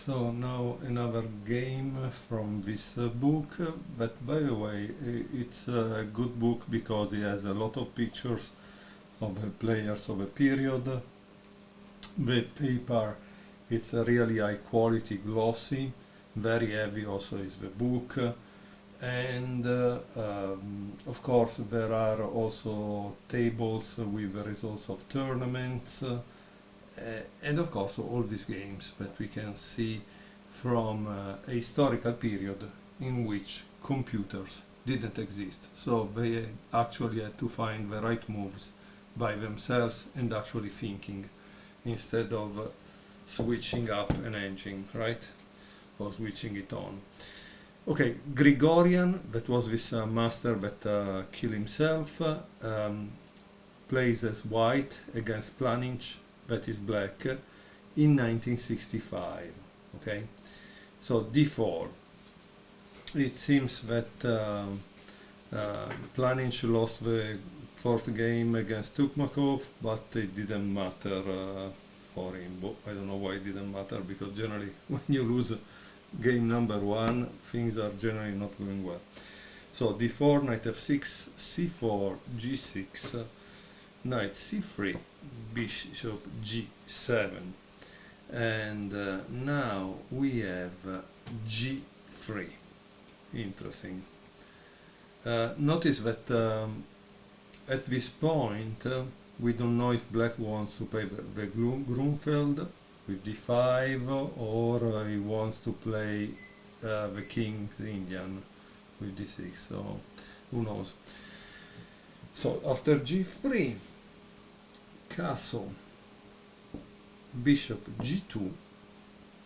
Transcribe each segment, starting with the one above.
So now another game from this book, that by the way it's a good book because it has a lot of pictures of the players of a period. The paper, it's a really high quality, glossy, very heavy also is the book, and of course there are also tables with the results of tournaments. And of course all these games that we can see from a historical period in which computers didn't exist, so they actually had to find the right moves by themselves and actually thinking instead of switching up an engine, right, or switching it on. Okay, Gregorian, that was this master that killed himself, plays as white against Planinc, that is black, in 1965. Okay, so d4. It seems that Planinc lost the fourth game against Tukmakov, but it didn't matter for him. I don't know why it didn't matter, because generally when you lose game number one, things are generally not going well. So d4, knight f6, c4, g6, knight c3, bishop g7, and now we have g3. Interesting. Notice that at this point we don't know if black wants to play the Grunfeld with d5 or he wants to play the King's Indian with d6, so who knows. So after g3, castle, bishop g2,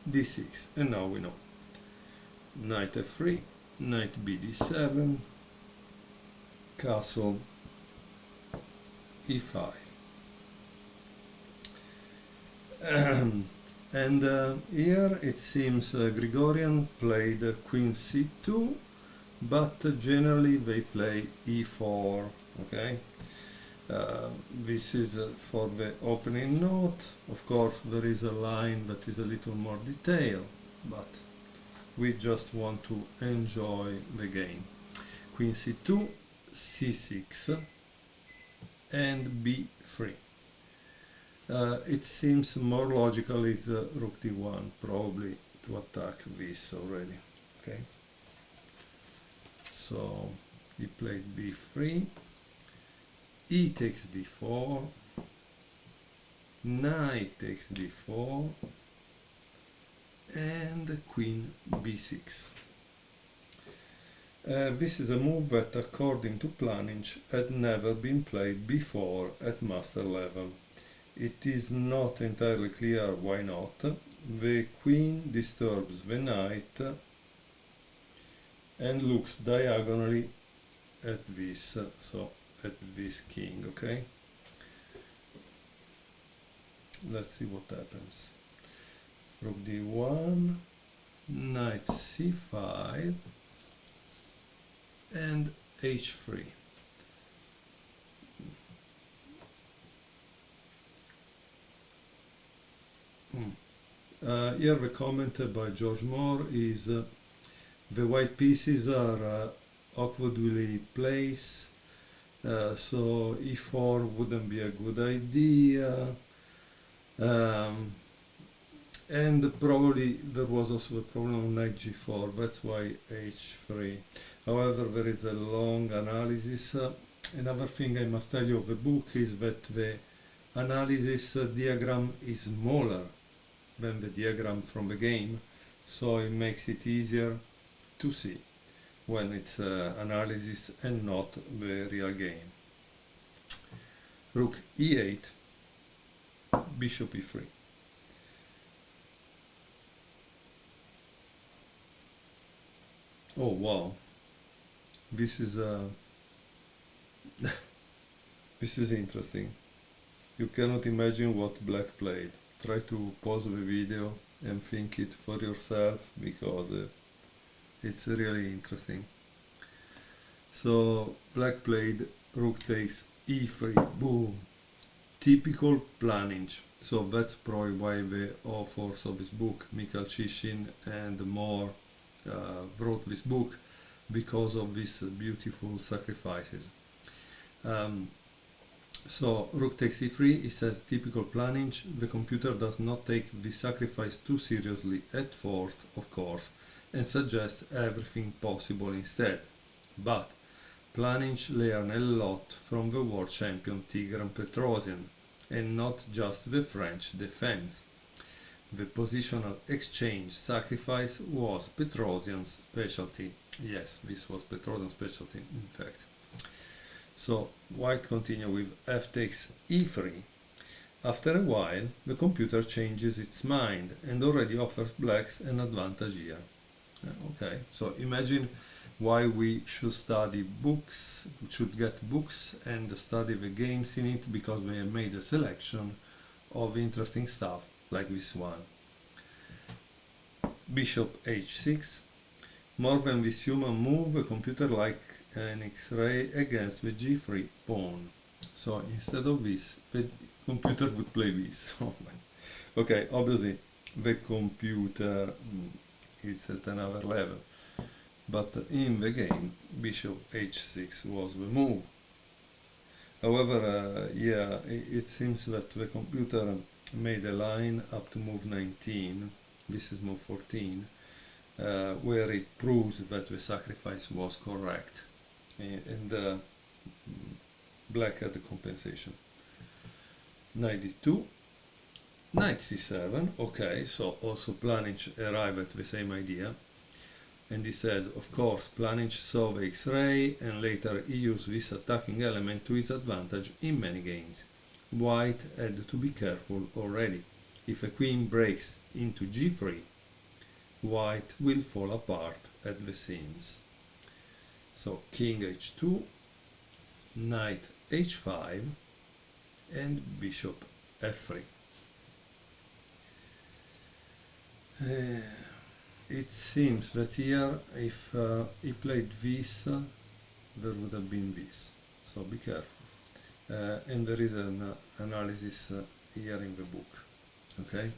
d6, and now we know. Knight f3, knight bd7, castle e5. And here it seems Gregorian played queen c2, but generally they play e4. Okay, this is for the opening note. Of course there is a line that is a little more detailed, but we just want to enjoy the game. Queen c2, c6, and b3. It seems more logical is rook d1, probably to attack this already. Okay, so he played b3, e takes d4, knight takes d4, and queen b6. This is a move that, according to Planinc, had never been played before at master level. It is not entirely clear why not. The queen disturbs the knight and looks diagonally at this, so at this king. Okay, let's see what happens. Rook d1, knight c5, and h3. Here the comment by George Moore is the white pieces are awkwardly placed, so e4 wouldn't be a good idea, and probably there was also a problem on knight g4, that's why h3. However, there is a long analysis. Another thing I must tell you of the book is that the analysis diagram is smaller than the diagram from the game, so it makes it easier to see when it's analysis and not the real game. Rook e8, bishop e3. Oh wow, this is this is interesting. You cannot imagine what black played. Try to pause the video and think it for yourself, because it's really interesting. So black played rook takes e3, boom, typical Planinc. So that's probably why the authors of this book, Mikhail Chishin and more, wrote this book, because of these beautiful sacrifices. Um, so rook takes e3, it says typical Planinc. The computer does not take this sacrifice too seriously at first, of course, and suggests everything possible instead. But Planinc learned a lot from the world champion Tigran Petrosian, and not just the French defense. The positional exchange sacrifice was Petrosian's specialty. Yes, this was Petrosian's specialty, in fact. So white continue with f takes e3. After a while, the computer changes its mind and already offers blacks an advantage here. Okay, so imagine why we should study books, should get books and study the games in it, because we have made a selection of interesting stuff like this one. Bishop h6. More than this human move, a computer like an X-ray against the g3 pawn. So instead of this, the computer would play this. Okay, obviously the computer is at another level, but in the game bishop h6 was the move. However, yeah, it seems that the computer made a line up to move 19, this is move 14, where it proves that the sacrifice was correct, and black had the compensation. Knight d2, knight c7. Okay, so also Planinc arrived at the same idea, and he says, of course, Planinc saw the X-ray and later he used this attacking element to his advantage in many games. White had to be careful already. If a queen breaks into g3, white will fall apart at the seams. So king h2, knight h5, and bishop f3. It seems that here, if he played this, there would have been this. So be careful. And there is an analysis here in the book. Okay?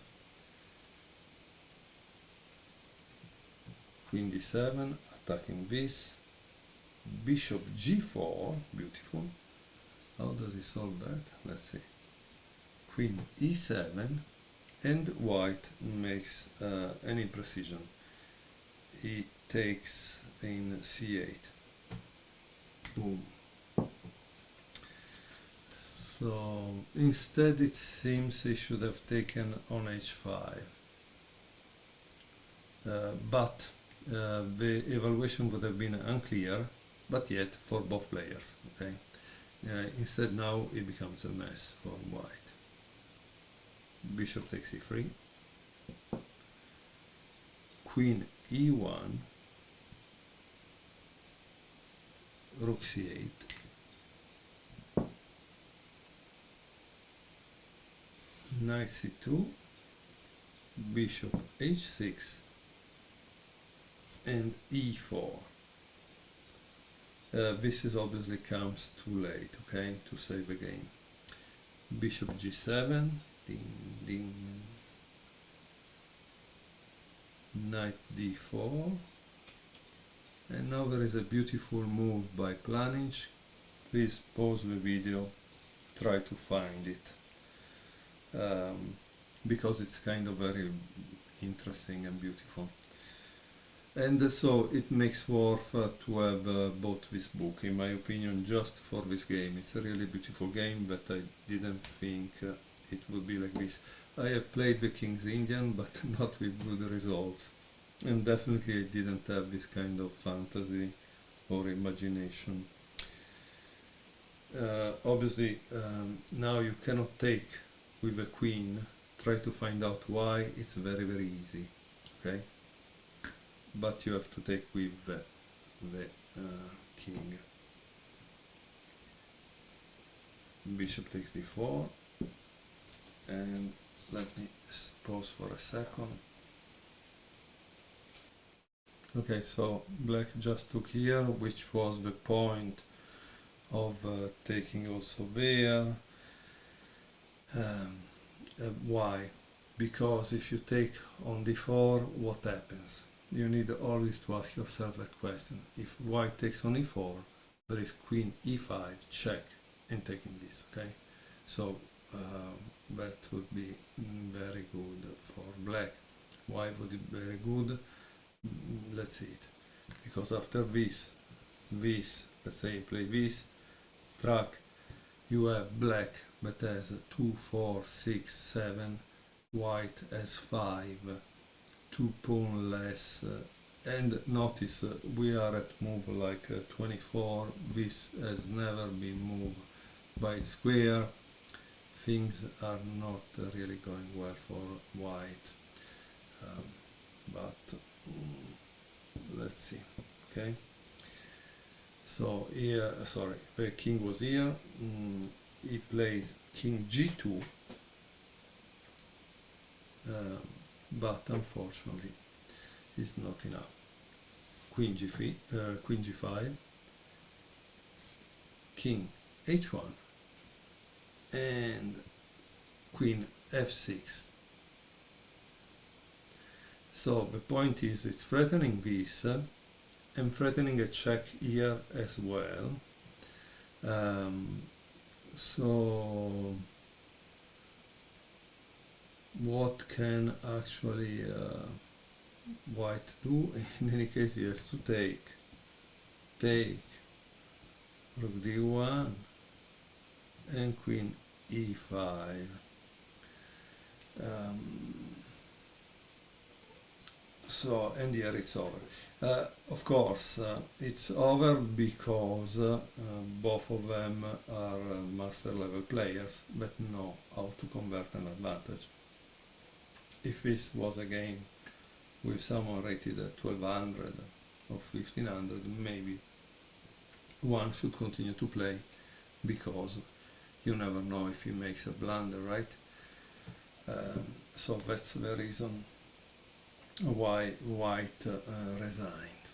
Queen d7, attacking this. Bishop g4, beautiful. How does he solve that? Let's see. Queen e7, and white makes an imprecision. He takes in c8. Boom. So instead it seems he should have taken on h5. But the evaluation would have been unclear, but yet for both players. Okay. Instead now it becomes a mess for white. Bishop takes e3. Queen e1. Rook c8. Knight c2. Bishop h6. And e4. This is obviously comes too late, okay, to save the game. Bishop g7, ding, ding. Knight d4. And now there is a beautiful move by Planinc. Please pause the video, try to find it, because it's kind of very interesting and beautiful. And so it makes worth to have bought this book, in my opinion, just for this game. It's a really beautiful game, but I didn't think it would be like this. I have played the King's Indian, but not with good results. And definitely I didn't have this kind of fantasy or imagination. Obviously, now you cannot take with a queen. Try to find out why. It's very, very easy. Okay? But you have to take with the king. Bishop takes d4, and let me pause for a second. Okay, so black just took here, which was the point of taking also there. Why? Because if you take on d4, what happens? You need always to ask yourself that question. If white takes on e4, there is queen e5, check, and taking this, okay? So that would be very good for black. Why would it be very good? Let's see it. Because after this, let's say you play this, track, you have black that has 2, 4, 6, 7, white has 5, 2 pawn less, and notice we are at move like 24, this has never been moved by square, things are not really going well for white, but let's see, okay? So here, sorry, the king was here, he plays king g2, but unfortunately it's not enough. Queen g5, king h1, and queen f6. So the point is, it's threatening this and threatening a check here as well. So what can actually white do? In any case, he has to take rook d1 and queen e5. So, and here it's over. Of course, it's over because both of them are master level players that know how to convert an advantage. If this was a game with someone rated at 1200 or 1500, maybe one should continue to play, because you never know if he makes a blunder, right? So that's the reason why white resigned.